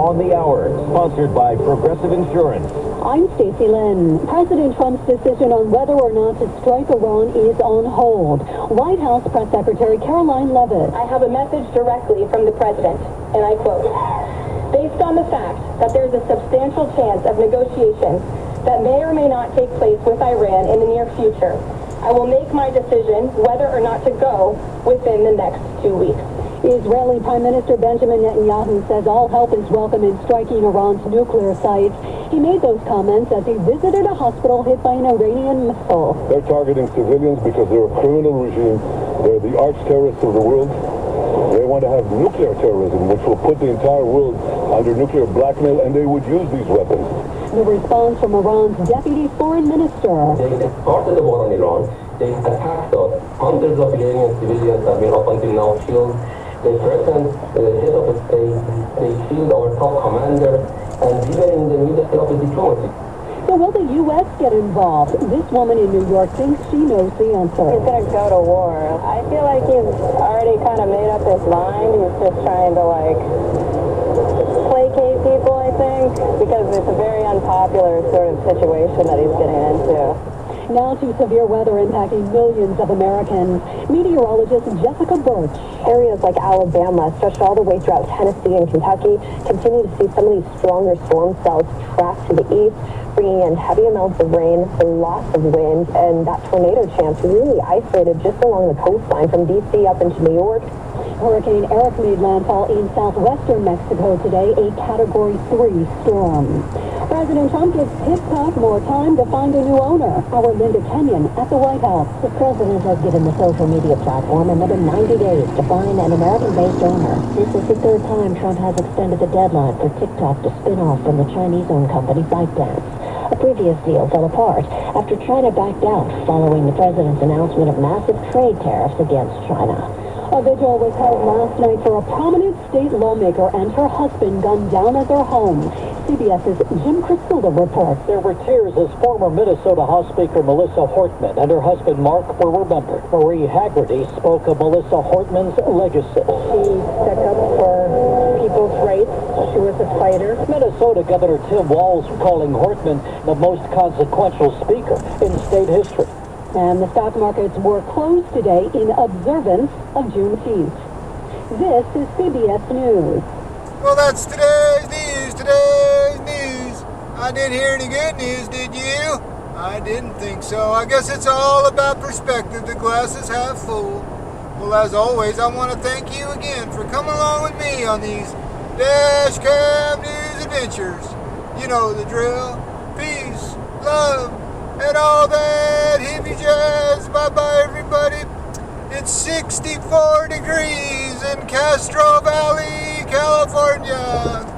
on the Hour, sponsored by Progressive Insurance. I'm Stacey Lynn. President Trump's decision on whether or not to strike Iran is on hold. White House Press Secretary Caroline Leavitt. I have a message directly from the president, and I quote, "Based on the fact that there's a substantial chance of negotiations that may or may not take place with Iran in the near future, I will make my decision whether or not to go within the next 2 weeks." Israeli Prime Minister Benjamin Netanyahu says all help is welcome in striking Iran's nuclear sites. He made those comments as he visited a hospital hit by an Iranian missile. They're targeting civilians because they're a criminal regime. They're the arch terrorists of the world. They want to have nuclear terrorism, which will put the entire world under nuclear blackmail, and they would use these weapons. The response from Iran's deputy foreign minister. They started the war on Iran. They attacked us. Hundreds of Iranian civilians have been up until now killed. They threatened the head of the state. They killed our top commander, and even in the middle of the diplomacy. So will the U.S. get involved? This woman in New York thinks she knows the answer. He's going to go to war. I feel like he's already kind of made up his mind. He's just trying to, placate people, I think, because it's a very unpopular sort of situation that he's getting into. Now to severe weather impacting millions of Americans. Meteorologist Jessica Birch. Areas like Alabama, stretched all the way throughout Tennessee and Kentucky, continue to see some of these stronger storm cells track to the east, bringing in heavy amounts of rain, a loss of wind, and that tornado chance really isolated just along the coastline from D.C. up into New York. Hurricane Eric made landfall in southwestern Mexico today, a Category 3 storm. President Trump gives TikTok more time to find a new owner. Our Linda Kenyon at the White House. The president has given the social media platform another 90 days to find an American-based owner. This is the third time Trump has extended the deadline for TikTok to spin off from the Chinese-owned company ByteDance. A previous deal fell apart after China backed out following the president's announcement of massive trade tariffs against China. A vigil was held last night for a prominent state lawmaker and her husband gunned down at their home. CBS's Jim Crisilda reports. There were tears as former Minnesota House Speaker Melissa Hortman and her husband Mark were remembered. Marie Haggerty spoke of Melissa Hortman's legacy. She stuck up for people's rights. She was a fighter. Minnesota Governor Tim Walz calling Hortman the most consequential speaker in state history. And the stock markets were closed today in observance of Juneteenth. This is CBS News. Well, that's today's news. I didn't hear any good news, did you? I didn't think so. I guess it's all about perspective. The glass is half full. Well, as always, I want to thank you again for coming along with me on these Dash Cam News adventures. You know the drill. Peace, love, and all that hippie jazz. Bye-bye, everybody. It's 64 degrees in Castro Valley, California.